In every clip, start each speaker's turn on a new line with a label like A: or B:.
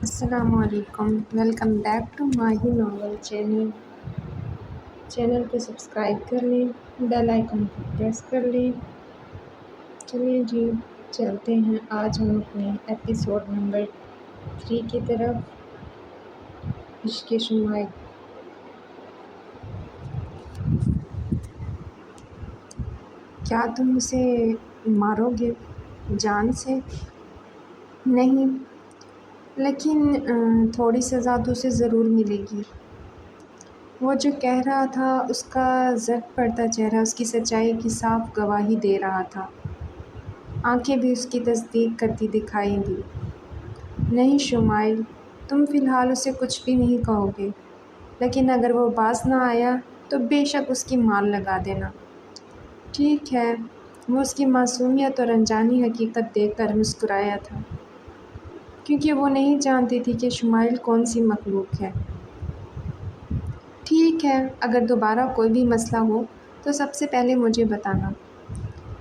A: السلام علیکم، welcome back to ماہی ناول چینل کو سبسکرائب کر لیں، بیل آئیکن کو پریس کر لیں۔ چلیے جی چلتے ہیں آج ہم اپنے ایپیسوڈ نمبر 3 کی طرف۔ عشق شمائل۔ کیا تم اسے مارو گے جان سے؟ نہیں، لیکن تھوڑی سزا تو اسے ضرور ملے گی۔ وہ جو کہہ رہا تھا اس کا زرد پڑتا چہرہ اس کی سچائی کی صاف گواہی دے رہا تھا۔ آنکھیں بھی اس کی تصدیق کرتی دکھائی دی۔ نہیں شمائل، تم فی الحال اسے کچھ بھی نہیں کہو گے، لیکن اگر وہ باز نہ آیا تو بے شک اس کی مار لگا دینا۔ ٹھیک ہے۔ وہ اس کی معصومیت اور انجانی حقیقت دیکھ کر مسکرایا تھا، کیونکہ وہ نہیں جانتی تھی کہ شمائل کون سی مخلوق ہے۔ ٹھیک ہے، اگر دوبارہ کوئی بھی مسئلہ ہو تو سب سے پہلے مجھے بتانا۔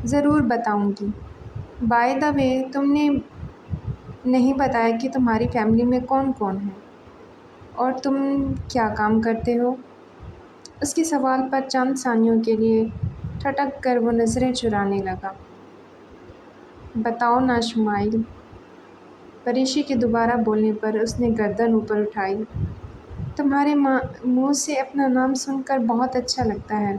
A: ضرور بتاؤں گی۔ بائی دا وے، تم نے نہیں بتایا کہ تمہاری فیملی میں کون کون ہے اور تم کیا کام کرتے ہو؟ اس کے سوال پر چند ثانیوں کے لیے ٹھٹک کر وہ نظریں چرانے لگا۔ بتاؤ نا شمائل۔ پریشی کے دوبارہ بولنے پر اس نے گردن اوپر اٹھائی۔ تمہارے منہ سے اپنا نام سن کر بہت اچھا لگتا ہے۔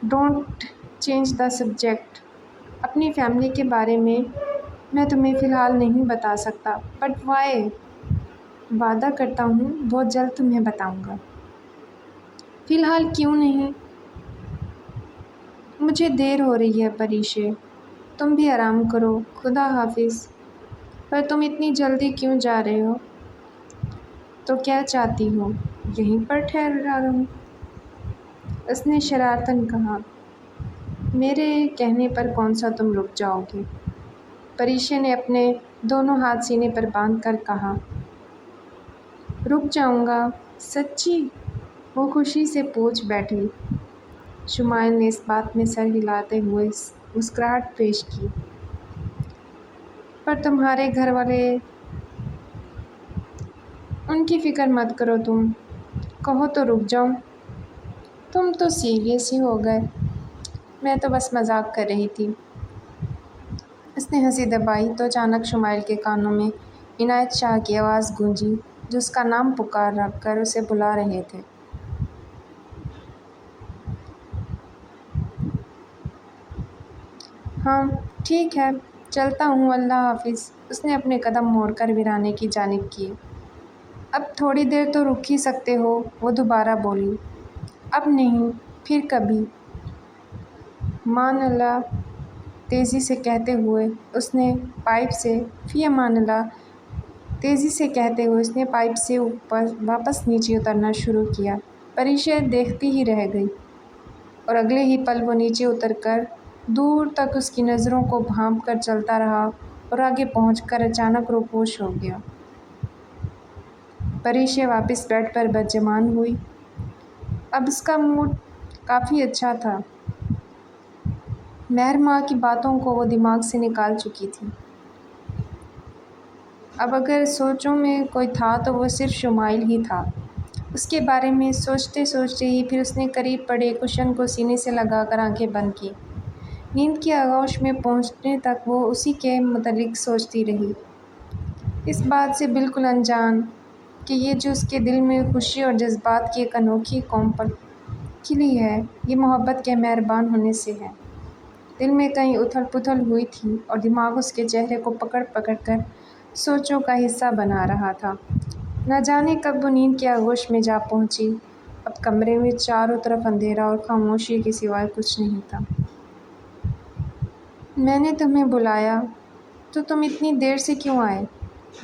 A: Don't change the subject. اپنی فیملی کے بارے میں تمہیں فی الحال نہیں بتا سکتا، بٹ وائی؟ وعدہ کرتا ہوں بہت جلد تمہیں بتاؤں گا۔ فی الحال کیوں نہیں؟ مجھے دیر ہو رہی ہے پریشے، تم بھی آرام کرو۔ خدا حافظ۔ پر تم اتنی جلدی کیوں جا رہے ہو؟ تو کیا چاہتی ہو یہیں پر ٹھہر رہوں؟ اس نے شرارتاً کہا۔ میرے کہنے پر کون سا تم رک جاؤ گے؟ پریشے نے اپنے دونوں ہاتھ سینے پر باندھ کر کہا۔ رک جاؤں گا؟ سچی؟ وہ خوشی سے پوچھ بیٹھی۔ شمائل نے اس بات میں سر ہلاتے ہوئے مسکراہٹ پیش کی۔ پر تمہارے گھر والے؟ ان کی فکر مت کرو، تم کہو تو رک جاؤں۔ تم تو سیریس ہی ہو گئے۔ میں تو بس مذاق کر رہی تھی۔ اس نے ہنسی دبائی تو اچانک شمائل کے کانوں میں عنایت شاہ کی آواز گونجی، جو اس کا نام پکار رکھ کر اسے بلا رہے تھے۔ ہاں ٹھیک ہے، چلتا ہوں، اللہ حافظ۔ اس نے اپنے قدم موڑ کر ویرانے کی جانب کیے۔ اب تھوڑی دیر تو رک ہی سکتے ہو، وہ دوبارہ بولی۔ اب نہیں، پھر کبھی۔ مان اللہ، تیزی سے کہتے ہوئے اس نے پائپ سے فی امان اللہ تیزی سے کہتے ہوئے اس نے پائپ سے واپس نیچے اترنا شروع کیا۔ پریشا دیکھتی ہی رہ گئی، اور اگلے ہی پل وہ نیچے اتر کر دور تک اس کی نظروں کو بھانپ کر چلتا رہا اور آگے پہنچ کر اچانک روپوش ہو گیا۔ پریشا واپس بیڈ پر بدجمان ہوئی۔ اب اس کا موڈ کافی اچھا تھا۔ مہر ماہ کی باتوں کو وہ دماغ سے نکال چکی تھی۔ اب اگر سوچوں میں کوئی تھا تو وہ صرف شمائل ہی تھا۔ اس کے بارے میں سوچتے سوچتے ہی پھر اس نے قریب پڑے کشن کو سینے سے لگا کر آنکھیں بند کی۔ نیند کے آغوش میں پہنچنے تک وہ اسی کے متعلق سوچتی رہی، اس بات سے بالکل انجان کہ یہ جو اس کے دل میں خوشی اور جذبات کی ایک انوکھی کومل کھلی ہے، یہ محبت کے مہربان ہونے سے ہے۔ دل میں کہیں اتھل پتھل ہوئی تھی اور دماغ اس کے چہرے کو پکڑ پکڑ کر سوچوں کا حصہ بنا رہا تھا۔ نہ جانے کب وہ نیند کے آغوش میں جا پہنچی۔ اب کمرے میں چاروں طرف اندھیرا اور خاموشی کے سوائے کچھ نہیں تھا۔ میں نے تمہیں بلایا تو تم اتنی دیر سے کیوں آئے؟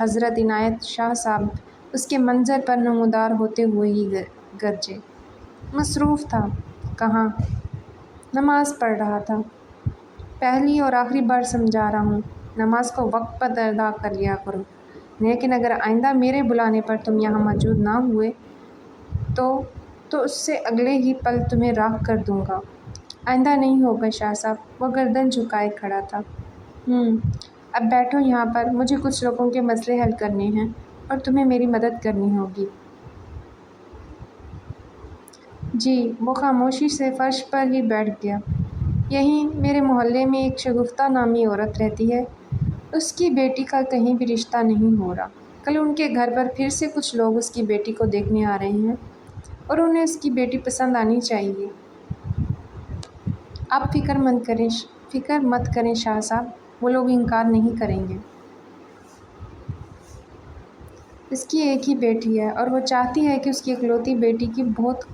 A: حضرت عنایت شاہ صاحب اس کے منظر پر نمودار ہوتے ہوئے ہی گرجے۔ مصروف تھا۔ کہاں؟ نماز پڑھ رہا تھا۔ پہلی اور آخری بار سمجھا رہا ہوں، نماز کو وقت پر ادا کر لیا کرو، لیکن اگر آئندہ میرے بلانے پر تم یہاں موجود نہ ہوئے تو اس سے اگلے ہی پل تمہیں راہ کر دوں گا۔ آئندہ نہیں ہوگا شاہ صاحب۔ وہ گردن جھکائے کھڑا تھا۔ اب بیٹھو یہاں پر، مجھے کچھ لوگوں کے مسئلے حل کرنے ہیں اور تمہیں میری مدد کرنی ہوگی۔ جی، وہ خاموشی سے فرش پر ہی بیٹھ گیا۔ یہیں میرے محلے میں ایک شگفتہ نامی عورت رہتی ہے، اس کی بیٹی کا کہیں بھی رشتہ نہیں ہو رہا۔ کل ان کے گھر پر پھر سے کچھ لوگ اس کی بیٹی کو دیکھنے آ رہے ہیں اور انہیں اس کی بیٹی پسند آنی چاہیے۔ آپ فکر مت کریں شاہ صاحب، وہ لوگ انکار نہیں کریں گے۔ اس کی ایک ہی بیٹی ہے اور وہ چاہتی ہے کہ اس کی اکلوتی بیٹی کی بہت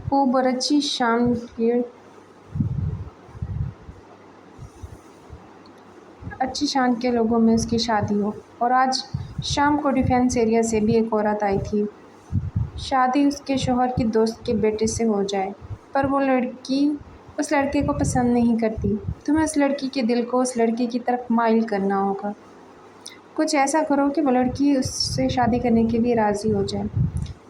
A: خوب اور اچھی شان کے لوگوں میں اس کی شادی ہو۔ اور آج شام کو ڈیفینس ایریا سے بھی ایک عورت آئی تھی، شادی اس کے شوہر کی دوست کے بیٹے سے ہو جائے، پر وہ لڑکی اس لڑکے کو پسند نہیں کرتی۔ تمہیں اس لڑکی کے دل کو اس لڑکے کی طرف مائل کرنا ہوگا۔ کچھ ایسا کرو کہ وہ لڑکی اس سے شادی کرنے کے لیے راضی ہو جائے،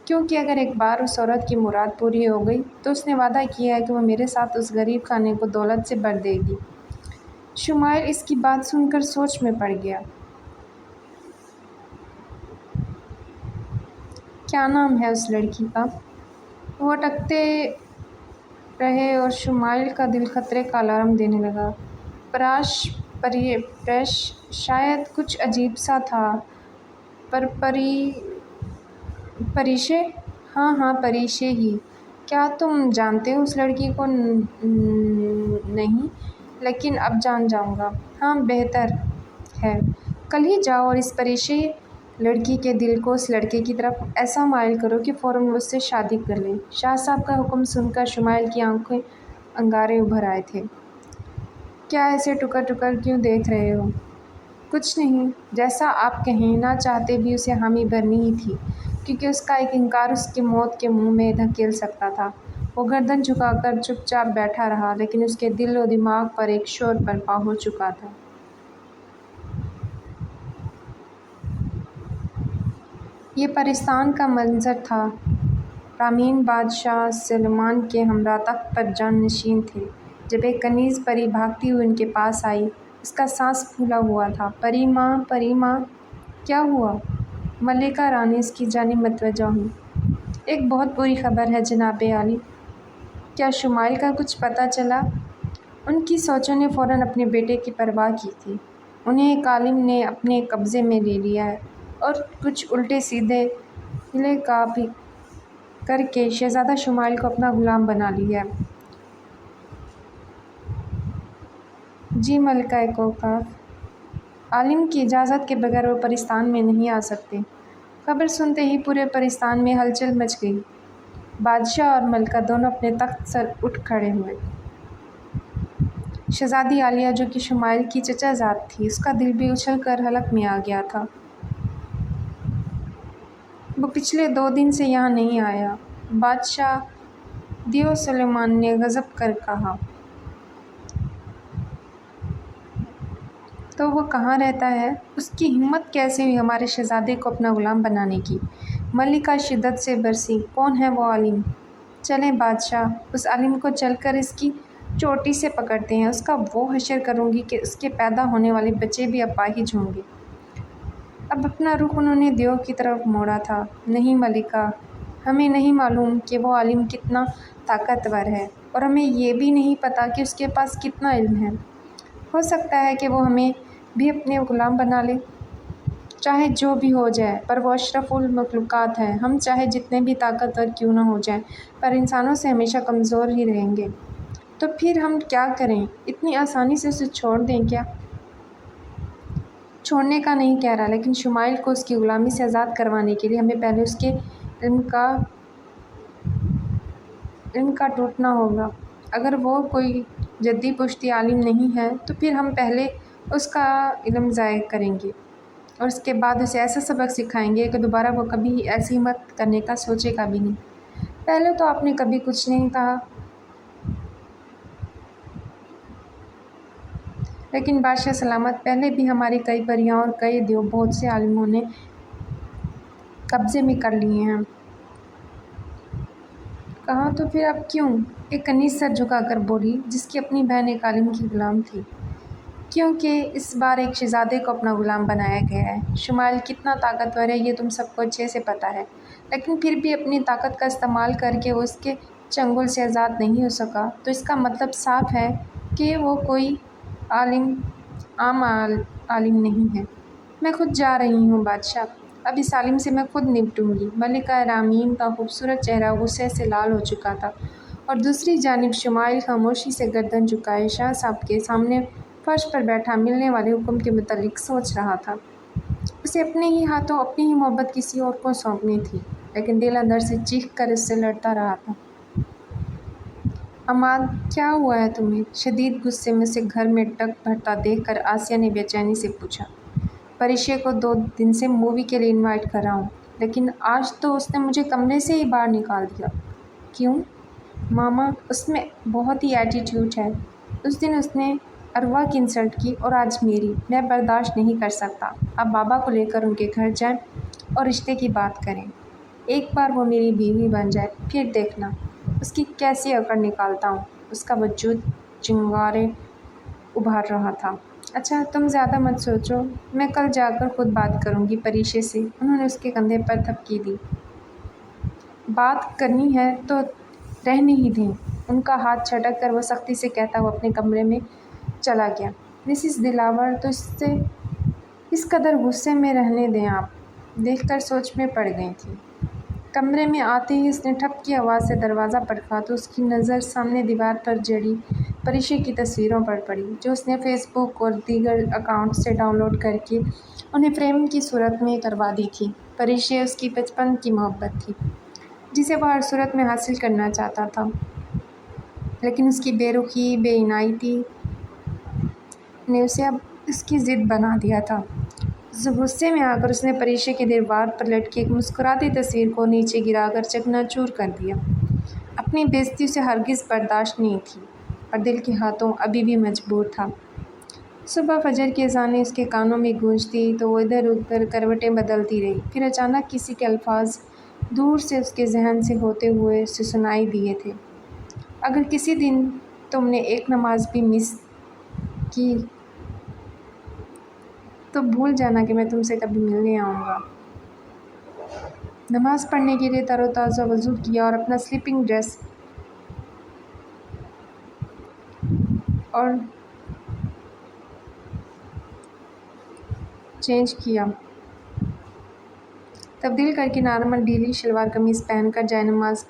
A: کیونکہ اگر ایک بار اس عورت کی مراد پوری ہو گئی تو اس نے وعدہ کیا ہے کہ وہ میرے ساتھ اس غریب خانے کو دولت سے بھر دے گی۔ شمائل اس کی بات سن کر سوچ میں پڑ گیا۔ کیا نام ہے اس لڑکی کا؟ وہ اٹکتے رہے اور شمائل کا دل خطرے کا الارم دینے لگا۔ پریش شاید کچھ عجیب سا تھا، پر پریشے؟ ہاں پریشے ہی۔ کیا تم جانتے ہو اس لڑکی کو؟ نہیں، لیکن اب جان جاؤں گا۔ ہاں، بہتر ہے کل ہی جاؤ اور اس پریشے لڑکی کے دل کو اس لڑکے کی طرف ایسا مائل کرو کہ فوراً وہ اس سے شادی کر لے۔ شاہ صاحب کا حکم سن کر شمائل کی آنکھیں انگارے ابھر آئے تھے۔ کیا ایسے ٹکر کیوں دیکھ رہے ہو؟ کچھ نہیں، جیسا آپ کہیں، نہ چاہتے بھی اسے حامی بھرنی ہی تھی، کیونکہ اس کا ایک انکار اس کی موت کے منہ میں دھکیل سکتا تھا۔ وہ گردن جھکا کر چپ چاپ بیٹھا رہا، لیکن اس کے دل و دماغ پر ایک شور برپا ہو چکا تھا۔ یہ پرستان کا منظر تھا۔ رامین بادشاہ سلیمان کے ہمراہ تخت پر جان نشین تھے۔ جب ایک کنیز پری بھاگتی ہوئی ان کے پاس آئی، اس کا سانس پھولا ہوا تھا۔ پری ماں، کیا ہوا؟ ملکہ رانی اس کی جانب متوجہ ہوئی۔ ایک بہت بری خبر ہے جناب عالی۔ کیا شمائل کا کچھ پتہ چلا؟ ان کی سوچوں نے فوراً اپنے بیٹے کی پرواہ کی تھی۔ انہیں ایک عالم نے اپنے قبضے میں لے لیا ہے اور کچھ الٹے سیدھے ہیلے کر کے شہزادہ شمائل کو اپنا غلام بنا لیا ہے۔ جی ملکہ کوکاف، عالم کی اجازت کے بغیر وہ پرستان میں نہیں آ سکتے۔ خبر سنتے ہی پورے پرستان میں ہلچل مچ گئی۔ بادشاہ اور ملکہ دونوں اپنے تخت سے اٹھ کھڑے ہوئے۔ شہزادی عالیہ، جو کہ شمائل کی چچا زاد تھی، اس کا دل بھی اچھل کر حلق میں آ گیا تھا۔ وہ پچھلے 2 دن سے یہاں نہیں آیا۔ بادشاہ دیو سلیمان نے غضب کر کہا۔ تو وہ کہاں رہتا ہے؟ اس کی ہمت کیسے ہوئی ہمارے شہزادے کو اپنا غلام بنانے کی؟ ملکہ شدت سے برسی۔ کون ہے وہ عالم؟ چلیں بادشاہ، اس عالم کو چل کر اس کی چوٹی سے پکڑتے ہیں۔ اس کا وہ حشر کروں گی کہ اس کے پیدا ہونے والے بچے بھی اپاہج ہوں گے۔ اب اپنا رخ انہوں نے دیو کی طرف موڑا تھا۔ نہیں ملکہ، ہمیں نہیں معلوم کہ وہ عالم کتنا طاقتور ہے، اور ہمیں یہ بھی نہیں پتہ کہ اس کے پاس کتنا علم ہے۔ ہو سکتا ہے کہ وہ ہمیں بھی اپنے غلام بنا لے۔ چاہے جو بھی ہو جائے، پر وہ اشرف المخلوقات ہے۔ ہم چاہے جتنے بھی طاقتور کیوں نہ ہو جائیں، پر انسانوں سے ہمیشہ کمزور ہی رہیں گے۔ تو پھر ہم کیا کریں؟ اتنی آسانی سے اسے چھوڑ دیں کیا؟ چھوڑنے کا نہیں کہہ رہا، لیکن شمائل کو اس کی غلامی سے آزاد کروانے کے لیے ہمیں پہلے اس کے علم کا ٹوٹنا ہوگا۔ اگر وہ کوئی جدی پشتی عالم نہیں ہے تو پھر ہم پہلے اس کا علم ضائع کریں گے اور اس کے بعد اسے ایسا سبق سکھائیں گے کہ دوبارہ وہ کبھی ایسی ہمت کرنے کا سوچے گا بھی نہیں۔ پہلے تو آپ نے کبھی کچھ نہیں کہا، لیکن بادشاہ سلامت، پہلے بھی ہماری کئی پریاں اور کئی دیو بہت سے عالموں نے قبضے میں کر لیے ہیں۔ کہاں تو پھر اب کیوں؟ ایک کنیز سر جھکا کر بولی جس کی اپنی بہن ایک عالم کی غلام تھی۔ کیونکہ اس بار ایک شہزادے کو اپنا غلام بنایا گیا ہے۔ شمائل کتنا طاقتور ہے یہ تم سب کو اچھے سے پتہ ہے، لیکن پھر بھی اپنی طاقت کا استعمال کر کے وہ اس کے چنگل سے آزاد نہیں ہو سکا، تو اس کا مطلب صاف ہے کہ وہ کوئی عام عالم نہیں ہے۔ میں خود جا رہی ہوں بادشاہ، اب اس عالم سے میں خود نپٹوں گی۔ ملکہ رامین کا خوبصورت چہرہ غصے سے لال ہو چکا تھا، اور دوسری جانب شمائل خاموشی سے گردن جھکائے شاہ صاحب کے سامنے فرش پر بیٹھا ملنے والے حکم کے متعلق سوچ رہا تھا۔ اسے اپنے ہی ہاتھوں اپنی ہی محبت کسی اور کو سونپنی تھی، لیکن دل اندر سے چیخ کر اس سے لڑتا رہا تھا۔ عماد، کیا ہوا ہے تمہیں؟ شدید غصے میں اسے گھر میں ڈگ بھرتا دیکھ کر آسیہ نے بے چینی سے پوچھا۔ پریشے کو 2 دن سے مووی کے لیے انوائٹ کر رہا ہوں، لیکن آج تو اس نے مجھے کمرے سے ہی باہر نکال دیا۔ کیوں؟ ماما، اس میں بہت ہی ایٹیٹیوڈ ہے۔ اس دن اس نے اروا کی انسلٹ کی اور آج میری۔ میں برداشت نہیں کر سکتا۔ آپ بابا کو لے کر ان کے گھر جائیں اور رشتے کی بات کریں۔ ایک بار وہ میری بیوی بن جائے، پھر دیکھنا اس کی کیسی اکڑ نکالتا ہوں۔ اس کا وجود چنگارے ابھار رہا تھا۔ اچھا، تم زیادہ مت سوچو، میں کل جا کر خود بات کروں گی پریشے سے۔ انہوں نے اس کے کندھے پر تھپکی دی۔ بات کرنی ہے تو رہنے ہی دیں۔ ان کا ہاتھ جھٹک کر وہ سختی سے کہتا ہوا اپنے کمرے میں چلا گیا۔ مسز دلاور تو اس قدر غصے میں رہنے دیں آپ، دیکھ کر سوچ میں پڑ گئی تھی۔ کمرے میں آتے ہی اس نے ٹھپ کی آواز سے دروازہ پٹکا تو اس کی نظر سامنے دیوار پر جڑی پریشے کی تصویروں پر پڑی، جو اس نے فیس بک اور دیگر اکاؤنٹ سے ڈاؤن لوڈ کر کے انہیں فریم کی صورت میں کروا دی تھی۔ پریشے اس کی بچپن کی محبت تھی، جسے وہ ہر صورت میں حاصل کرنا چاہتا تھا، لیکن اس کی بے رخی، بے عنایتی نے اسے اب اس کی ضد بنا دیا تھا۔ غصے میں آ کر اس نے پریشے کے دیوار پر لٹکی ایک مسکراتی تصویر کو نیچے گرا کر چکنا چور کر دیا۔ اپنی بے عزتی اسے ہرگز برداشت نہیں تھی، اور دل کے ہاتھوں ابھی بھی مجبور تھا۔ صبح فجر کی اذانیں اس کے کانوں میں گونجتی تو وہ ادھر ادھر کروٹیں بدلتی رہی، پھر اچانک کسی کے الفاظ دور سے اس کے ذہن سے ہوتے ہوئے اسے سنائی دیے تھے۔ اگر کسی دن تم نے ایک نماز بھی مس کی تو بھول جانا کہ میں تم سے کبھی ملنے آؤں گا۔ نماز پڑھنے کے لیے تر و تازہ وضو کیا اور اپنا سلیپنگ ڈریس اور چینج کیا، تبدیل کر کے نارمل ڈھیلی شلوار قمیض پہن کر جائے نماز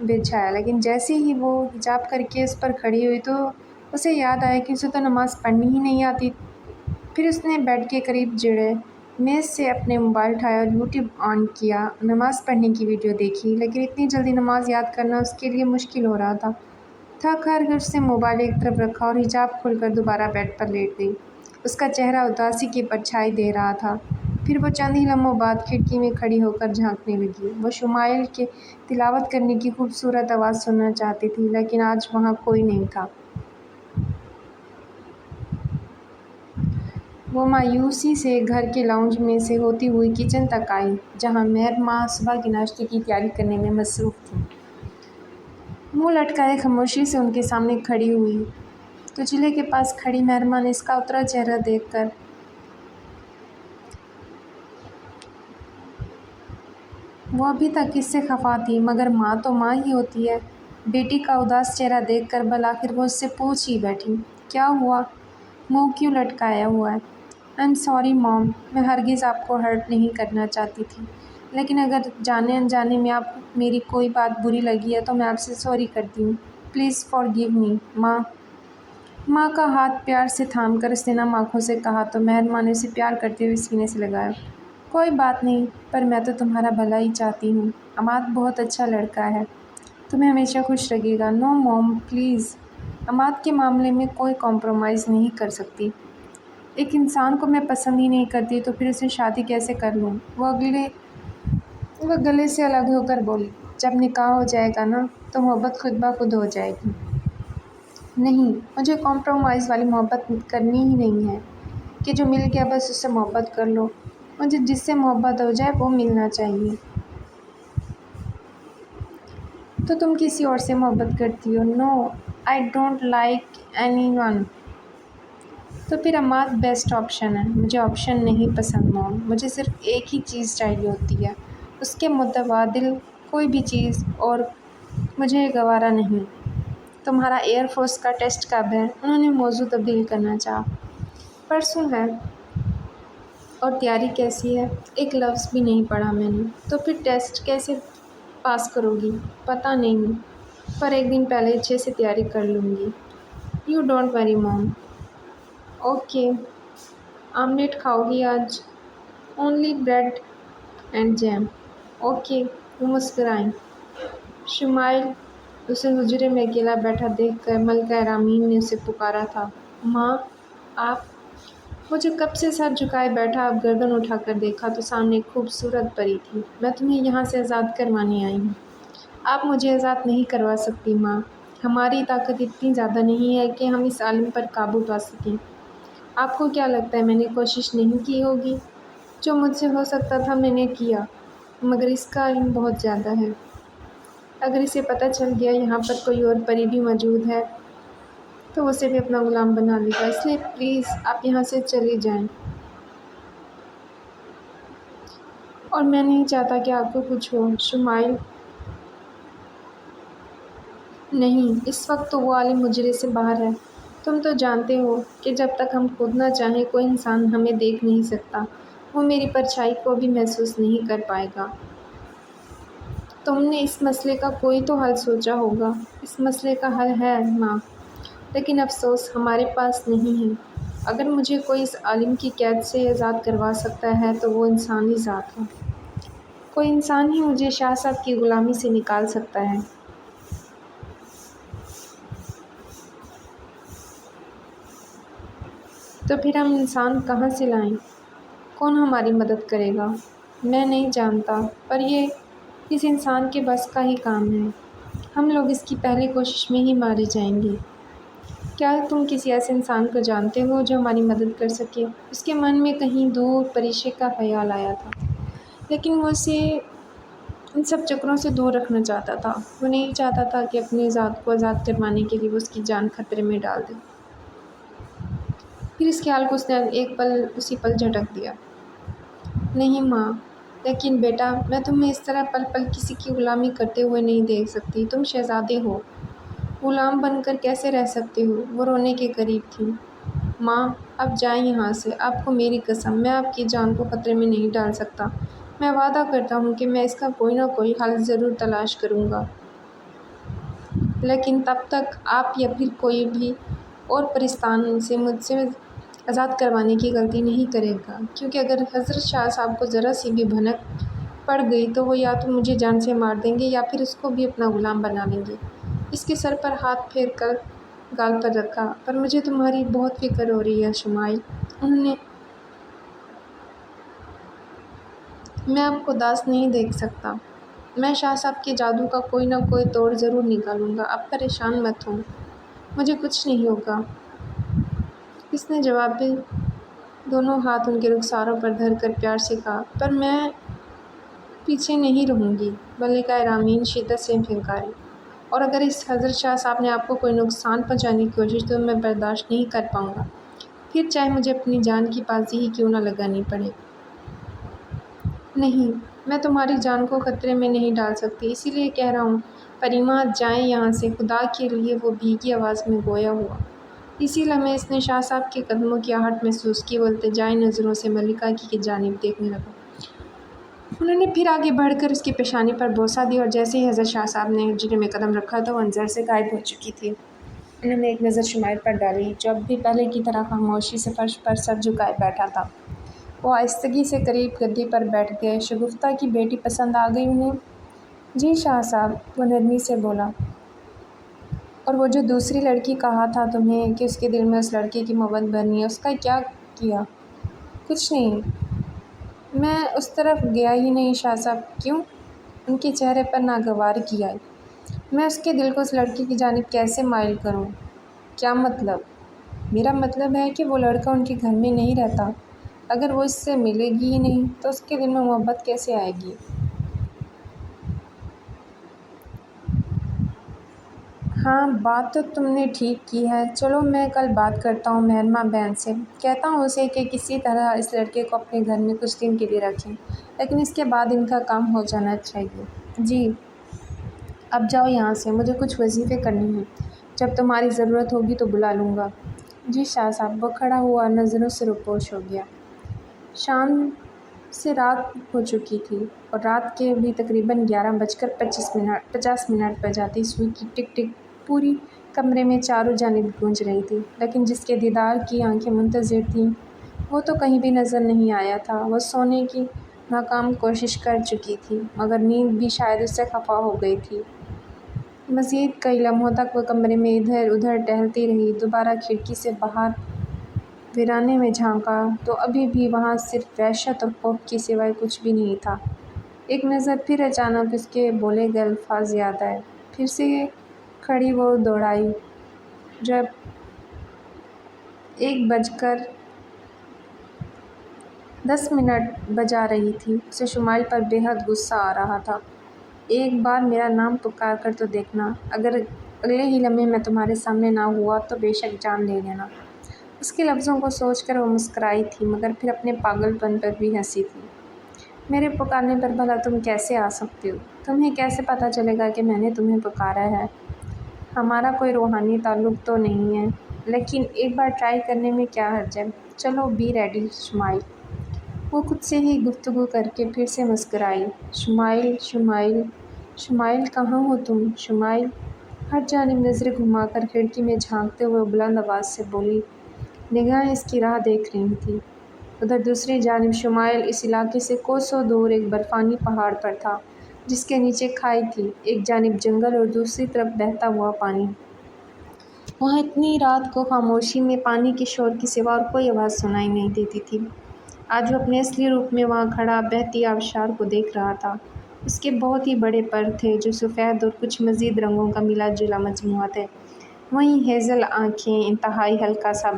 A: بچھایا، لیکن جیسے ہی وہ حجاب کر کے اس پر کھڑی ہوئی تو اسے یاد آیا کہ اسے تو نماز پڑھنی ہی نہیں آتی۔ پھر اس نے بیڈ کے قریب جڑے میز سے اپنے موبائل اٹھایا اور یوٹیوب آن کیا، نماز پڑھنے کی ویڈیو دیکھی، لیکن اتنی جلدی نماز یاد کرنا اس کے لیے مشکل ہو رہا تھا۔ تھک ہار کر اس نے موبائل ایک طرف رکھا اور حجاب کھول کر دوبارہ بیڈ پر لیٹ گئی۔ اس کا چہرہ اداسی کی پرچھائی دے رہا تھا۔ پھر وہ چند ہی لمحوں بعد کھڑکی میں کھڑی ہو کر جھانکنے لگی۔ وہ شمائل کے تلاوت کرنے کی خوبصورت آواز سننا چاہتی تھی، لیکن آج وہاں کوئی نہیں تھا۔ وہ مایوسی سے گھر کے لاؤنج میں سے ہوتی ہوئی کچن تک آئی، جہاں مہر ماں صبح کے ناشتے کی تیاری کرنے میں مصروف تھیں۔ منہ لٹکائے خاموشی سے ان کے سامنے کھڑی ہوئی تو چولہے کے پاس کھڑی مہر ماں نے اس کا اترا چہرہ دیکھ کر وہ ابھی تک اس سے خفا تھی، مگر ماں تو ماں ہی ہوتی ہے۔ بیٹی کا اداس چہرہ دیکھ کر بالآخر وہ اس سے پوچھ ہی بیٹھی، کیا ہوا؟ منہ کیوں لٹکایا ہوا ہے؟ آئی ایم سوری مام، میں ہرگز آپ کو ہرٹ نہیں کرنا چاہتی تھی، لیکن اگر جانے انجانے میں آپ میری کوئی بات بری لگی ہے تو میں آپ سے سوری کرتی ہوں۔ پلیز فارگیو می ماں۔ ماں کا ہاتھ پیار سے تھام کر اس نے نم آنکھوں سے کہا تو مہر ماں نے اسے پیار کرتے ہوئے سینے سے لگایا۔ کوئی بات نہیں، پر میں تو تمہارا بھلا ہی چاہتی ہوں۔ عماد بہت اچھا لڑکا ہے، تمہیں ہمیشہ خوش رکھے گا۔ نو موم پلیز، عماد کے معاملے میں کوئی کمپرومائز نہیں کر سکتی۔ ایک انسان کو میں پسند ہی نہیں کرتی تو پھر اسے شادی کیسے کر لوں؟ وہ گلے سے الگ ہو کر بولی، جب نکاح ہو جائے گا نا تو محبت خود بخود ہو جائے گی۔ نہیں، مجھے کمپرومائز والی محبت کرنی ہی نہیں ہے کہ جو مل گیا بس اس سے محبت کر لو۔ مجھے جس سے محبت ہو جائے وہ ملنا چاہیے۔ تو تم کسی اور سے محبت کرتی ہو؟ No, I don't like anyone. تو پھر عماد بیسٹ آپشن ہے۔ مجھے آپشن نہیں پسند موم، مجھے صرف ایک ہی چیز چاہیے ہوتی ہے، اس کے متبادل کوئی بھی چیز اور مجھے گوارا نہیں۔ تمہارا ایئر فورس کا ٹیسٹ کب ہے؟ انہوں نے موضوع تبدیل کرنا چاہا۔ پرسوں ہے۔ اور تیاری کیسی ہے؟ ایک لفظ بھی نہیں پڑھا میں نے۔ تو پھر ٹیسٹ کیسے پاس کرو گی؟ پتہ نہیں، پر ایک دن پہلے اچھے سے تیاری کر لوں گی۔ You don't worry mom. Okay. Omelette کھاؤ گی آج؟ Only bread and jam. Okay. وہ مسکرائیں۔ شمائل اسے حجرے میں اکیلا بیٹھا دیکھ کر ملکہ رامین نے اسے پکارا تھا۔ ماں، آپ؟ وہ جو کب سے سر جھکائے بیٹھا، اب گردن اٹھا کر دیکھا تو سامنے ایک خوبصورت پری تھی۔ میں تمہیں یہاں سے آزاد کروانے آئی ہوں۔ آپ مجھے آزاد نہیں کروا سکتی ماں۔ ہماری طاقت اتنی زیادہ نہیں ہے کہ ہم اس عالم پر قابو پا سکیں۔ آپ کو کیا لگتا ہے میں نے کوشش نہیں کی ہوگی؟ جو مجھ سے ہو سکتا تھا میں نے کیا، مگر اس کا علم بہت زیادہ ہے۔ اگر اسے پتہ چل گیا یہاں پر کوئی اور پری بھی موجود ہے تو وہ اسے بھی اپنا غلام بنا لے گا، اس لیے پلیز آپ یہاں سے چلی جائیں۔ اور میں نہیں چاہتا کہ آپ کو کچھ ہو۔ شمائل نہیں، اس وقت تو وہ عالم حجرے سے باہر ہے۔ تم تو جانتے ہو کہ جب تک ہم خود نہ چاہیں کوئی انسان ہمیں دیکھ نہیں سکتا، وہ میری پرچھائی کو بھی محسوس نہیں کر پائے گا۔ تم نے اس مسئلے کا کوئی تو حل سوچا ہوگا۔ اس مسئلے کا حل ہے ماں، لیکن افسوس ہمارے پاس نہیں ہے۔ اگر مجھے کوئی اس عالم کی قید سے آزاد کروا سکتا ہے تو وہ انسانی ذات ہے۔ کوئی انسان ہی مجھے شاہ صاحب کی غلامی سے نکال سکتا ہے۔ تو پھر ہم انسان کہاں سے لائیں؟ کون ہماری مدد کرے گا؟ میں نہیں جانتا، پر یہ اس انسان کے بس کا ہی کام ہے۔ ہم لوگ اس کی پہلی کوشش میں ہی مارے جائیں گے۔ کیا تم کسی ایسے انسان کو جانتے ہو جو ہماری مدد کر سکے؟ اس کے من میں کہیں دور پریشے کا خیال آیا تھا، لیکن وہ اسے ان سب چکروں سے دور رکھنا چاہتا تھا۔ وہ نہیں چاہتا تھا کہ اپنی ذات کو آزاد کروانے کے لیے وہ اس کی جان خطرے میں ڈال دے۔ پھر اس خیال کو اس نے اسی پل جھٹک دیا۔ نہیں ماں، لیکن بیٹا، میں تمہیں اس طرح پل پل کسی کی غلامی کرتے ہوئے نہیں دیکھ سکتی۔ تم شہزادے ہو، غلام بن کر کیسے رہ سکتے ہو؟ وہ رونے کے قریب تھی۔ ماں، اب جائیں یہاں سے۔ آپ کو میری قسم، میں آپ کی جان کو خطرے میں نہیں ڈال سکتا۔ میں وعدہ کرتا ہوں کہ میں اس کا کوئی نہ کوئی حل ضرور تلاش کروں گا، لیکن تب تک آپ یا پھر کوئی بھی اور پرستان سے مجھ سے آزاد کروانے کی غلطی نہیں کرے گا، کیونکہ اگر حضرت شاہ صاحب کو ذرا سی بھی بھنک پڑ گئی تو وہ یا تو مجھے جان سے مار دیں گے یا پھر اس کو بھی اپنا غلام بنا لیں گے۔ اس کے سر پر ہاتھ پھیر کر گال پر رکھا۔ پر مجھے تمہاری بہت فکر ہو رہی ہے شمائل۔ میں آپ کو اداس نہیں دیکھ سکتا۔ میں شاہ صاحب کے جادو کا کوئی نہ کوئی توڑ ضرور نکالوں گا، آپ پریشان مت ہوں، مجھے کچھ نہیں ہوگا۔ اس نے جواب میں دونوں ہاتھ ان کے رخساروں پر دھر کر پیار سے کہا۔ پر میں پیچھے نہیں رہوں گی، ملکہ رامین شدت سے پھنکاری۔ اور اگر اس حضرت شاہ صاحب نے آپ کو کوئی نقصان پہنچانے کی کوشش تو میں برداشت نہیں کر پاؤں گا، پھر چاہے مجھے اپنی جان کی بازی ہی کیوں نہ لگانی پڑے۔ نہیں، میں تمہاری جان کو خطرے میں نہیں ڈال سکتی، اسی لیے کہہ رہا ہوں۔ پریما، جائیں یہاں سے، خدا کے لیے، وہ بھیگی آواز میں گویا ہوا۔ اسی لمحے اس نے شاہ صاحب کے قدموں کی آہٹ محسوس کی۔ وہ التجائی نظروں سے ملکہ کی جانب دیکھنے لگا۔ انہوں نے پھر آگے بڑھ کر اس کی پیشانی پر بوسہ دیا اور جیسے ہی حضرت شاہ صاحب نے حجرے میں قدم رکھا تو وہ نظر سے غائب ہو چکی تھی۔ انہوں نے ایک نظر شمائل پر ڈالی جو اب بھی پہلے کی طرح خاموشی سے فرش پر سر جھکائے بیٹھا تھا۔ وہ آہستگی سے قریب گدی پر بیٹھ گئے۔ شگفتہ کی بیٹی پسند آ گئی انہیں؟ جی شاہ صاحب، وہ نرمی سے بولا۔ اور وہ جو دوسری لڑکی کہا تھا تمہیں کہ اس کے دل میں اس لڑکی کی محبت بھرنی ہے، اس کا کیا کیا؟ کچھ نہیں، میں اس طرف گیا ہی نہیں شاہ صاحب۔ کیوں؟ ان کے چہرے پر ناگوارگی آئی۔ میں اس کے دل کو اس لڑکی کی جانب کیسے مائل کروں؟ کیا مطلب؟ میرا مطلب ہے کہ وہ لڑکا ان کے گھر میں نہیں رہتا۔ اگر وہ اس سے ملے گی ہی نہیں تو اس کے دل میں محبت کیسے آئے گی؟ ہاں، بات تو تم نے ٹھیک کی ہے۔ چلو میں کل بات کرتا ہوں مہرماں بہن سے، کہتا ہوں اسے کہ کسی طرح اس لڑکے کو اپنے گھر میں کچھ دن کے لیے رکھیں، لیکن اس کے بعد ان کا کام ہو جانا چاہیے۔ جی، اب جاؤ یہاں سے، مجھے کچھ وظیفے کرنے ہیں، جب تمہاری ضرورت ہوگی تو بلا لوں گا۔ جی شاہ صاحب۔ وہ کھڑا ہوا اور نظروں سے روپوش ہو گیا۔ شام سے رات ہو چکی تھی اور رات کے بھی تقریباً 11:50 پر جاتی سوئی کی ٹک ٹک پوری کمرے میں چاروں جانب گونج رہی تھی، لیکن جس کے دیدار کی آنکھیں منتظر تھیں وہ تو کہیں بھی نظر نہیں آیا تھا۔ وہ سونے کی ناکام کوشش کر چکی تھی، مگر نیند بھی شاید اس سے خفا ہو گئی تھی۔ مزید کئی لمحوں تک وہ کمرے میں ادھر ادھر ٹہلتی رہی۔ دوبارہ کھڑکی سے باہر ویرانے میں جھانکا تو ابھی بھی وہاں صرف وحشت اور خوف کے سوائے کچھ بھی نہیں تھا۔ ایک نظر پھر اچانک اس کے بولے گئے الفاظ یاد آئے۔ پھر سے کھڑی وہ دوڑائی۔ جب 1:10 بجا رہی تھی، اسے شمائل پر بے حد غصہ آ رہا تھا۔ ایک بار میرا نام پکار کر تو دیکھنا، اگر اگلے ہی لمحے میں تمہارے سامنے نہ ہوا تو بے شک جان لے لینا۔ اس کے لفظوں کو سوچ کر وہ مسکرائی تھی، مگر پھر اپنے پاگل پن پر بھی ہنسی تھی۔ میرے پکارنے پر بھلا تم کیسے آ سکتے ہو؟ تمہیں کیسے پتہ چلے گا کہ میں نے تمہیں پکارا ہے؟ ہمارا کوئی روحانی تعلق تو نہیں ہے، لیکن ایک بار ٹرائی کرنے میں کیا حرج ہے؟ چلو بی ریڈی شمائل۔ وہ خود سے ہی گفتگو کر کے پھر سے مسکرائی۔ شمائل شمائل شمائل کہاں ہو تم؟ شمائل۔ ہر جانب نظریں گھما کر کھڑکی میں جھانکتے ہوئے بلند آواز سے بولی۔ نگاہیں اس کی راہ دیکھ رہی تھیں۔ ادھر دوسری جانب شمائل اس علاقے سے کوسوں دور ایک برفانی پہاڑ پر تھا، جس کے نیچے کھائی تھی، ایک جانب جنگل اور دوسری طرف بہتا ہوا پانی۔ وہاں اتنی رات کو خاموشی میں پانی کے شور کے سوا اور کوئی آواز سنائی نہیں دیتی تھی۔ آج وہ اپنے اصلی روپ میں وہاں کھڑا بہتی آبشار کو دیکھ رہا تھا۔ اس کے بہت ہی بڑے پر تھے جو سفید اور کچھ مزید رنگوں کا ملا جلا مجموعہ تھے۔ وہیں ہیزل آنکھیں، انتہائی ہلکا سا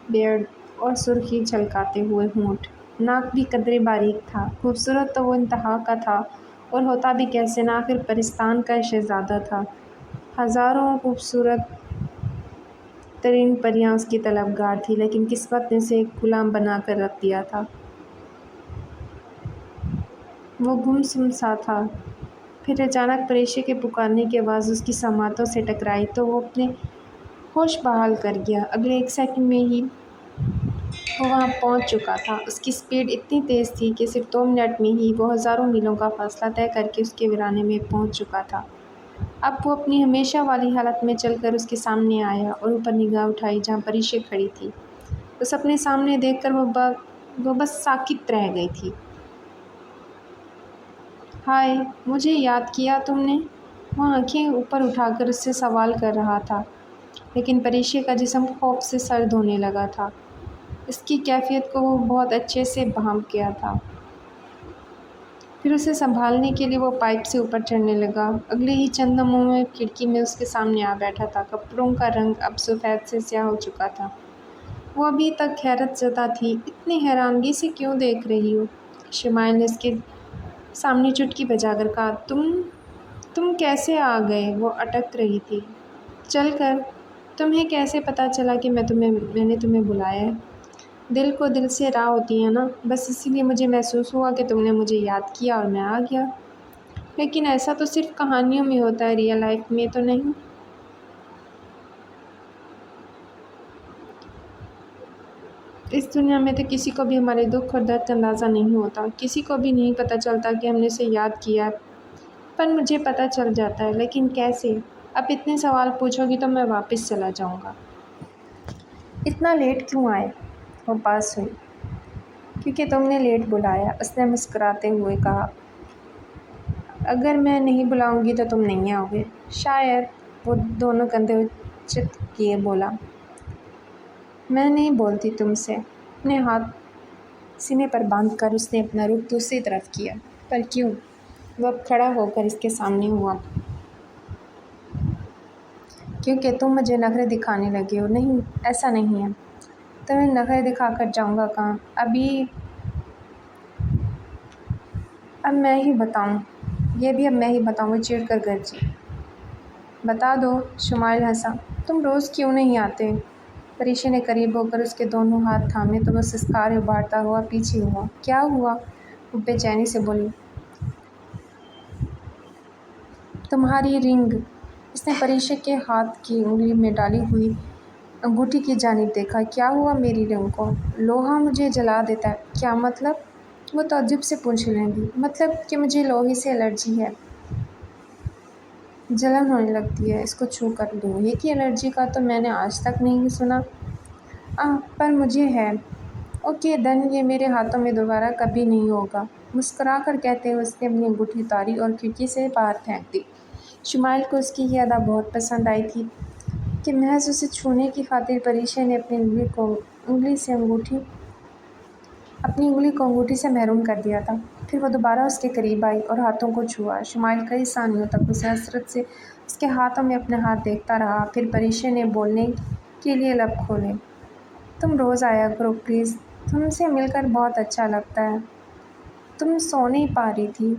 A: بیئرڈ اور سرخی چھلکاتے ہوئے ہونٹ۔ ناک بھی قدرے باریک تھا۔ خوبصورت تو وہ انتہا کا تھا، اور ہوتا بھی کیسے نہ، آخر پرستان کا شہزادہ تھا۔ ہزاروں خوبصورت ترین پریاں اس کی طلبگار تھیں، لیکن قسمت نے اسے ایک غلام بنا کر رکھ دیا تھا۔ وہ گمسم سا تھا۔ پھر اچانک پریشے کے پکارنے کی آواز اس کی سماعتوں سے ٹکرائی تو وہ اپنے ہوش بحال کر گیا۔ اگلے ایک سیکنڈ میں ہی وہ وہاں پہنچ چکا تھا۔ اس کی سپیڈ اتنی تیز تھی کہ صرف 2 منٹ میں ہی وہ ہزاروں میلوں کا فاصلہ طے کر کے اس کے ویرانے میں پہنچ چکا تھا۔ اب وہ اپنی ہمیشہ والی حالت میں چل کر اس کے سامنے آیا اور اوپر نگاہ اٹھائی جہاں پریشے کھڑی تھی۔ اسے اپنے سامنے دیکھ کر وہ بس ساکت رہ گئی تھی۔ ہائے، مجھے یاد کیا تم نے؟ وہ آنکھیں اوپر اٹھا کر اس سے سوال کر رہا تھا، لیکن پریشے کا جسم خوف سے سرد ہونے لگا تھا۔ اس کی کیفیت کو وہ بہت اچھے سے بھانپ گیا تھا۔ پھر اسے سنبھالنے کے لیے وہ پائپ سے اوپر چڑھنے لگا۔ اگلے ہی چند لمحوں میں کھڑکی میں اس کے سامنے آ بیٹھا تھا۔ کپڑوں کا رنگ اب سفید سے سیاہ ہو چکا تھا۔ وہ ابھی تک حیرت زدہ تھی۔ اتنی حیرانگی سے کیوں دیکھ رہی ہو؟ شمائل نے اس کے سامنے چٹکی بجا کر کہا۔ تم کیسے آ گئے؟ وہ اٹک رہی تھی۔ چل کر۔ تمہیں کیسے پتہ چلا کہ میں نے تمہیں بلایا ہے؟ دل کو دل سے راہ ہوتی ہے نا، بس اسی لیے مجھے محسوس ہوا کہ تم نے مجھے یاد کیا اور میں آ گیا۔ لیکن ایسا تو صرف کہانیوں میں ہوتا ہے، ریئل لائف میں تو نہیں۔ اس دنیا میں تو کسی کو بھی ہمارے دکھ اور درد کا اندازہ نہیں ہوتا، کسی کو بھی نہیں پتہ چلتا کہ ہم نے اسے یاد کیا ہے، پر مجھے پتہ چل جاتا ہے۔ لیکن کیسے؟ اب اتنے سوال پوچھو گی تو میں واپس چلا جاؤں گا۔ اتنا لیٹ کیوں آئے؟ وہ پاس ہوئی۔ کیونکہ تم نے لیٹ بلایا، اس نے مسکراتے ہوئے کہا۔ اگر میں نہیں بلاؤں گی تو تم نہیں آؤ گے؟ شاید۔ وہ دونوں کندھے اچت کیے بولا۔ میں نہیں بولتی تم سے۔ اپنے ہاتھ سینے پر باندھ کر اس نے اپنا رخ دوسری طرف کیا۔ پر کیوں؟ وہ اب کھڑا ہو کر اس کے سامنے ہوا۔ کیونکہ تم مجھے نخرے دکھانے لگے ہو۔ نہیں، ایسا نہیں ہے۔ تمہیں نخرے دکھا کر جاؤں گا کہاں؟ اب میں ہی بتاؤں؟ یہ بھی اب میں ہی بتاؤں؟ وہ چڑھ کر گرجی۔ بتا دو، شمائل ہنسا۔ تم روز کیوں نہیں آتے؟ پریشا نے قریب ہو کر اس کے دونوں ہاتھ تھامے تو وہ سسکارے ابھارتا ہوا پیچھے ہوا۔ کیا ہوا؟ وہ بے چینی سے بولی۔ تمہاری رنگ۔ اس نے پریشا کے ہاتھ کی انگلی میں ڈالی ہوئی انگوٹھی کی جانب دیکھا۔ کیا ہوا میری رنگ کو؟ لوہا مجھے جلا دیتا ہے۔ کیا مطلب؟ وہ تعجب سے پوچھنے لگی۔ مطلب کہ مجھے لوہے سے الرجی ہے، جلن ہونے لگتی ہے اس کو چھو کر۔ لوہے کی الرجی کا تو میں نے آج تک نہیں سنا۔ پر مجھے ہے۔ اوکے دن، یہ میرے ہاتھوں میں دوبارہ کبھی نہیں ہوگا، مسکرا کر کہتے ہوئے اس نے اپنی انگوٹھی اتاری اور کھڑکی سے باہر پھینک دی۔ شمائل کو اس کی یہ ادا بہت پسند آئی تھی کہ محض اسے چھونے کی خاطر پریشا نے اپنی انگلی کو انگوٹھی سے محروم کر دیا تھا۔ پھر وہ دوبارہ اس کے قریب آئی اور ہاتھوں کو چھوا۔ شمائل کئی ثانیوں تک اسے حسرت سے اس کے ہاتھوں میں اپنے ہاتھ دیکھتا رہا۔ پھر پریشا نے بولنے کے لیے لب کھولے۔ تم روز آیا کرو پلیز، تم سے مل کر بہت اچھا لگتا ہے۔ تم سو نہیں پا رہی تھی؟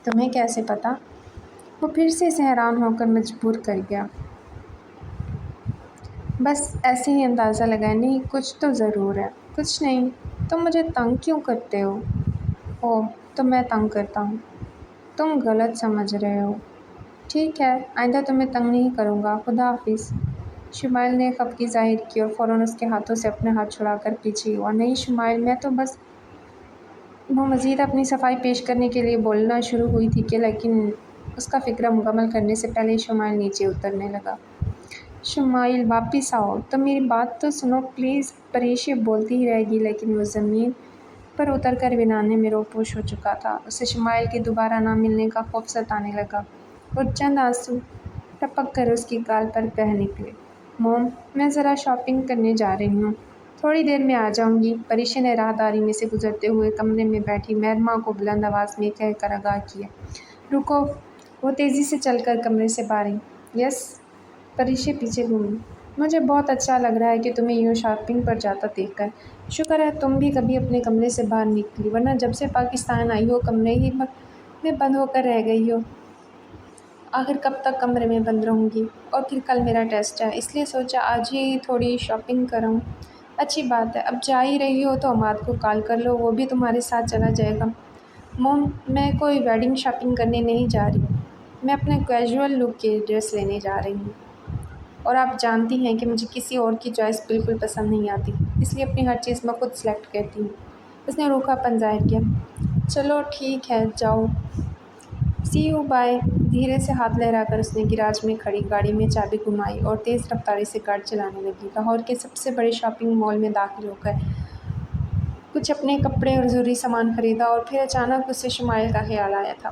A: تمہیں کیسے پتا؟ وہ پھر سے اسے حیران ہو کر مجبور کر گیا۔ بس ایسے ہی اندازہ لگایا۔ نہیں، کچھ تو ضرور ہے۔ کچھ نہیں۔ تم مجھے تنگ کیوں کرتے ہو؟ اوہ، تو میں تنگ کرتا ہوں؟ تم غلط سمجھ رہے ہو۔ ٹھیک ہے، آئندہ تمہیں تنگ نہیں کروں گا۔ خدا حافظ۔ شمائل نے خفگی ظاہر کی اور فوراً اس کے ہاتھوں سے اپنے ہاتھ چھڑا کر پیچھے ہوا۔ نہیں شمائل، میں تو بس… وہ مزید اپنی صفائی پیش کرنے کے لیے بولنا شروع ہوئی تھی کہ لیکن اس کا فقرہ مکمل کرنے سے پہلے شمائل نیچے اترنے لگا۔ شمائل واپس آؤ، تم میری بات تو سنو پلیز۔ پریشا بولتی ہی رہ گئی لیکن وہ زمین پر اتر کر ویرانے میں روپوش ہو چکا تھا۔ اسے شمائل کے دوبارہ نہ ملنے کا خوف ستانے لگا اور چند آنسو ٹپک کر اس کی گال پر بہہ نکلے۔ موم، میں ذرا شاپنگ کرنے جا رہی ہوں، تھوڑی دیر میں آ جاؤں گی۔ پریشا نے راہداری میں سے گزرتے ہوئے کمرے میں بیٹھی مہرماں کو بلند آواز میں کہہ کر آگاہ کیا۔ رکو۔ وہ تیزی سے چل کر کمرے سے باہر آئی۔ یس۔ پریشا پیچھے گھومی۔ مجھے بہت اچھا لگ رہا ہے کہ تمہیں یوں شاپنگ پر جاتا دیکھ کر۔ شکر ہے تم بھی کبھی اپنے کمرے سے باہر نکلی، ورنہ جب سے پاکستان آئی ہو کمرے ہی میں بند ہو کر رہ گئی ہو۔ آخر کب تک کمرے میں بند رہوں گی؟ اور پھر کل میرا ٹیسٹ ہے، اس لیے سوچا آج ہی تھوڑی شاپنگ کروں۔ اچھی بات ہے، اب جا ہی رہی ہو تو عماد کو کال کر لو، وہ بھی تمہارے ساتھ چلا جائے گا۔ موم، میں کوئی ویڈنگ شاپنگ کرنے نہیں جا رہی، میں اپنے کیجول لک کی ڈریس لینے جا رہی ہوں، اور آپ جانتی ہیں کہ مجھے کسی اور کی چوائس بالکل پسند نہیں آتی، اس لیے اپنی ہر چیز میں خود سلیکٹ کرتی ہوں۔ اس نے روکھا پن ظاہر کیا۔ چلو ٹھیک ہے، جاؤ۔ سی یو، بائے۔ دھیرے سے ہاتھ لہرا کر اس نے گیراج میں کھڑی گاڑی میں چابی گھمائی اور تیز رفتاری سے گاڑی چلانے لگی۔ لاہور کے سب سے بڑے شاپنگ مال میں داخل ہو کر کچھ اپنے کپڑے اور ضروری سامان خریدا اور پھر اچانک اسے شمائل کا خیال آیا تھا۔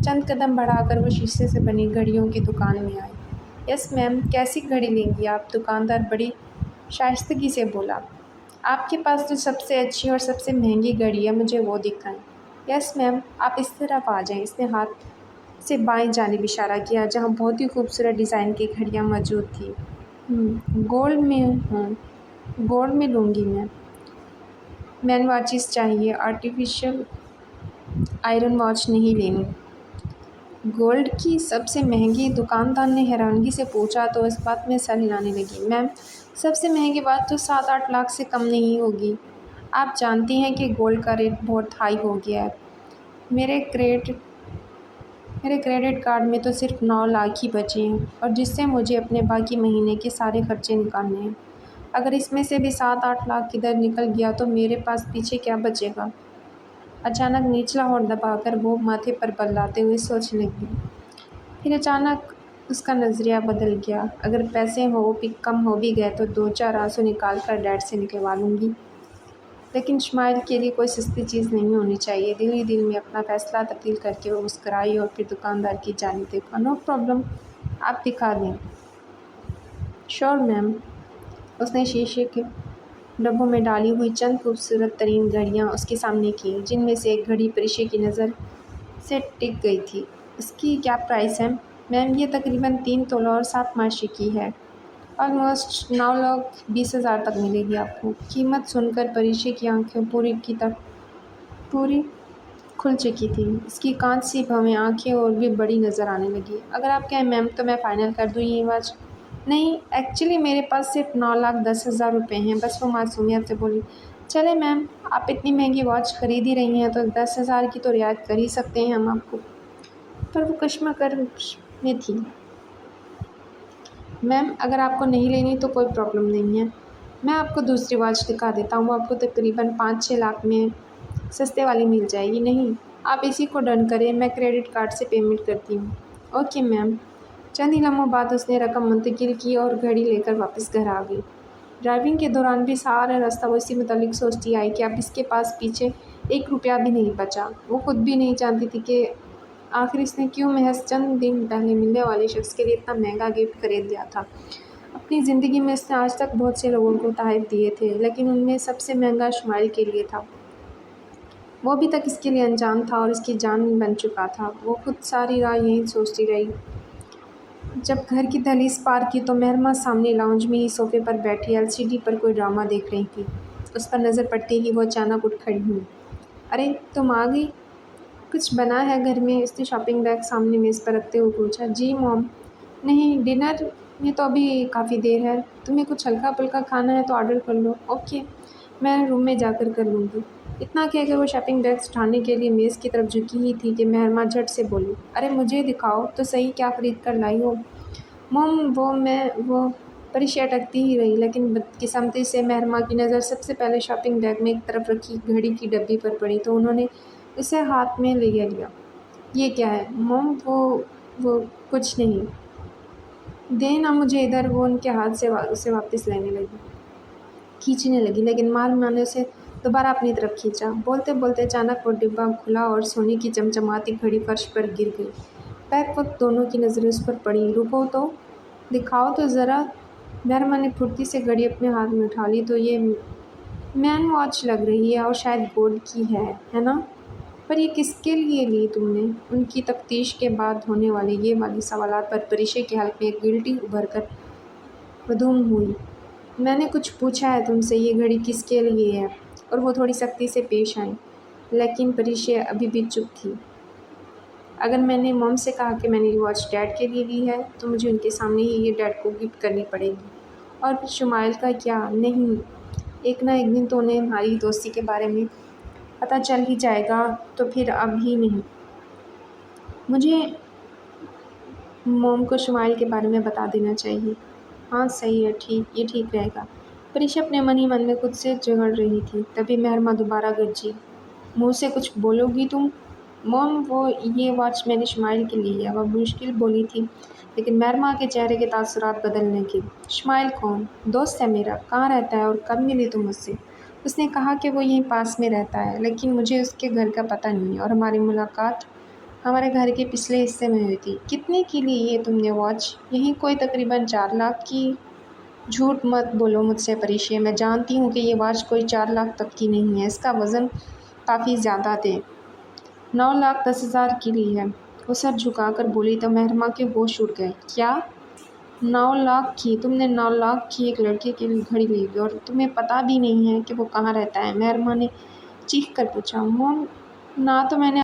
A: چند قدم بڑھا کر وہ شیشے سے بنی گھڑیوں کی دکان میں آئی۔ یس میم، کیسی گھڑی لیں گی آپ؟ دکاندار بڑی شائستگی سے بولا۔ آپ کے پاس جو سب سے اچھی اور سب سے مہنگی گھڑی ہے مجھے وہ دکھائیں۔ یس میم، آپ اس طرف آ جائیں۔ اس نے ہاتھ سے بائیں جانب اشارہ کیا جہاں بہت ہی خوبصورت ڈیزائن کی گھڑیاں موجود تھیں۔ گولڈ میں ہوں، گولڈ میں لوں گی میں۔ مین واچز چاہیے، آرٹیفیشل آئرن واچ نہیں لینی۔ گولڈ کی سب سے مہنگی؟ دکاندار نے حیرانگی سے پوچھا تو اس بات میں سر ہلانے لگی۔ میم، سب سے مہنگی بات تو 7-8 لاکھ سے کم نہیں ہوگی۔ آپ جانتی ہیں کہ گولڈ کا ریٹ بہت ہائی ہو گیا ہے، میرے کریڈٹ کارڈ میں تو صرف 9 لاکھ ہی بچے ہیں، اور جس سے مجھے اپنے باقی مہینے کے سارے خرچے نکالنے ہیں۔ اگر اس میں سے بھی 7-8 لاکھ کدھر نکل گیا تو میرے پاس پیچھے کیا بچے گا؟ اچانک نچلا ہونٹ دبا کر وہ ماتھے پر بل لاتے ہوئے سوچنے لگی۔ پھر اچانک اس کا نظریہ بدل گیا۔ اگر پیسے کم ہو بھی گئے تو 2-4 آنسو نکال کر ڈیڈ سے نکلوا لوں گی۔ لیکن شمائل کے لیے کوئی سستی چیز نہیں ہونی چاہیے۔ دل ہی دل میں اپنا فیصلہ تبدیل کر کے وہ مسکرائی اور پھر دکاندار کی جانب دیکھا۔ نو پرابلم، آپ دکھا دیں۔ شور میم۔ اس نے شیشے کے ڈبوں میں ڈالی ہوئی چند خوبصورت ترین گھڑیاں اس کے سامنے کیں، جن میں سے ایک گھڑی پریشا کی نظر سے ٹک گئی تھی۔ اس کی کیا پرائس ہے؟ میم، یہ تقریباً 3 تولہ اور 7 ماشی کی ہے، آلموسٹ 9,20,000 تک ملے گی آپ کو۔ قیمت سن کر پریشا کی آنکھیں پوری کھل چکی تھی، اس کی کانچ سی بھویں آنکھیں اور بھی بڑی نظر آنے لگی۔ اگر آپ کہیں میم تو میں فائنل کر دوں یہ واچ؟ نہیں، ایکچولی میرے پاس صرف 9,10,000 روپے ہیں، بس وہ معصومیت سے بولی۔ چلے میم، آپ اتنی مہنگی واچ خرید ہی رہی ہیں تو 10,000 کی تو رعایت کر ہی سکتے ہیں ہم آپ کو۔ پر وہ کشمکش میں تھی۔ میم اگر آپ کو نہیں لینی تو کوئی پرابلم نہیں ہے، میں آپ کو دوسری واچ دکھا دیتا ہوں، وہ آپ کو تقریباً 5-6 لاکھ میں سستے والی مل جائے گی۔ نہیں، آپ اسی کو ڈن کریں، میں کریڈٹ کارڈ سے پیمنٹ کرتی ہوں۔ Okay ma'am. چند ہی لمحوں بعد اس نے رقم منتقل کی اور گھڑی لے کر واپس گھر آ گئی۔ ڈرائیونگ کے دوران بھی سارا راستہ وہ اسی متعلق سوچتی آئی کہ اب اس کے پاس پیچھے 1 روپیہ بھی نہیں بچا۔ وہ خود بھی نہیں جانتی تھی کہ آخر اس نے کیوں محض چند دن پہلے ملنے والے شخص کے لیے اتنا مہنگا گفٹ خرید لیا تھا۔ اپنی زندگی میں اس نے آج تک بہت سے لوگوں کو تحائف دیے تھے، لیکن ان میں سب سے مہنگا شمائل کے لیے تھا۔ وہ ابھی تک اس کے لیے انجان تھا اور اس کی جان بن چکا تھا۔ وہ خود ساری راہ یہی سوچتی رہی۔ جب گھر کی دہلیز پار کی تو مہرماں سامنے لاؤنج میں ہی صوفے پر بیٹھی LCD پر کوئی ڈرامہ دیکھ رہی تھی۔ اس پر نظر پڑتی ہی وہ اچانک اٹھ کھڑی ہوئی۔ ارے تم آ گئی؟ کچھ بنا ہے گھر میں؟ اس نے شاپنگ بیگ سامنے میز پر رکھتے ہوئے پوچھا۔ جی موم۔ نہیں، ڈنر میں تو ابھی کافی دیر ہے، تمہیں کچھ ہلکا پھلکا کھانا ہے تو آرڈر کر لو۔ اوکے، میں روم میں جا کر لوں گی۔ اتنا کہہ کر وہ شاپنگ بیگز اٹھانے کے لیے میز کی طرف جھکی ہی تھی کہ مہرماں جھٹ سے بولی۔ ارے مجھے دکھاؤ تو صحیح کیا خرید کر لائی ہو؟ موم وہ پریشی اٹکتی ہی رہی، لیکن بدقسمتی سے مہرماں کی نظر سب سے پہلے شاپنگ بیگ میں ایک طرف رکھی گھڑی کی ڈبی پر پڑی تو انہوں نے اسے ہاتھ میں لے لیا۔ یہ کیا ہے؟ موم وہ کچھ نہیں، دے نا مجھے ادھر۔ وہ ان کے ہاتھ سے اسے واپس کھینچنے لگی، لیکن مہرماں نے اسے دوبارہ اپنی طرف کھینچا۔ بولتے بولتے اچانک وہ ڈبہ کھلا اور سونے کی چمچماتی گھڑی فرش پر گر گئی۔ بیک وقت دونوں کی نظریں اس پر پڑی۔ رکو تو، دکھاؤ تو ذرا۔ مہرماں نے پھرتی سے گھڑی اپنے ہاتھ میں اٹھا لی۔ تو یہ مین واچ لگ رہی ہے اور شاید گولڈ کی ہے نا؟ پر یہ کس کے لیے لی تم نے؟ ان کی تفتیش کے بعد ہونے والے یہ والی سوالات پر پریشے کے حلق میں ایک گلٹی ابھر کر مدھوم ہوئی۔ میں نے کچھ پوچھا ہے تم سے، یہ گھڑی کس کے لیے ہے؟ اور وہ تھوڑی سختی سے پیش آئیں، لیکن پریشے ابھی بھی چپ تھی۔ اگر میں نے موم سے کہا کہ میں نے یہ واچ ڈیڈ کے لیے لی ہے تو مجھے ان کے سامنے ہی یہ ڈیڈ کو گفٹ کرنی پڑے گی۔ اور پھر شمائل کا کیا؟ نہیں، ایک نہ ایک دن تو انہیں ہماری دوستی کے بارے میں پتہ چل ہی جائے گا، تو پھر اب ہی نہیں۔ مجھے موم کو شمائل کے بارے میں بتا دینا چاہیے۔ ہاں صحیح ہے، یہ ٹھیک رہے گا۔ پریشا اپنے من ہی من میں خود سے جھگڑ رہی تھی۔ تبھی مہرماں دوبارہ گرجی۔ منہ سے کچھ بولو گی تم؟ موم یہ واچ میں نے شمائل کے لیے ہے، وہ مشکل بولی تھی، لیکن مہرماں کے چہرے کے تاثرات بدلنے لگے۔ شمائل کون؟ دوست ہے میرا۔ کہاں رہتا ہے اور کب ملی تم اس سے؟ اس نے کہا کہ وہ یہیں پاس میں رہتا ہے، لیکن مجھے اس کے گھر کا پتہ نہیں ہے، اور ہماری ملاقات ہمارے گھر کے پچھلے حصے میں ہوئی تھی۔ کتنے کی لی یہ تم نے واچ؟ یہیں کوئی تقریباً 4 لاکھ کی۔ جھوٹ مت بولو مجھ سے پریشے، میں جانتی ہوں کہ یہ واچ کوئی 4 لاکھ تک کی نہیں ہے، اس کا وزن کافی زیادہ ہے۔ 9,10,000 کی لی ہے، وہ سر جھکا کر بولی تو مہرماں کے ہوش اڑ گئے۔ کیا؟ 9 لاکھ کی؟ تم نے 9 لاکھ کی ایک لڑکے کے لیے گھڑی لی اور تمہیں پتہ بھی نہیں ہے کہ وہ کہاں رہتا ہے؟ مہرماں نے چیخ کر پوچھا۔ موم نہ تو میں نے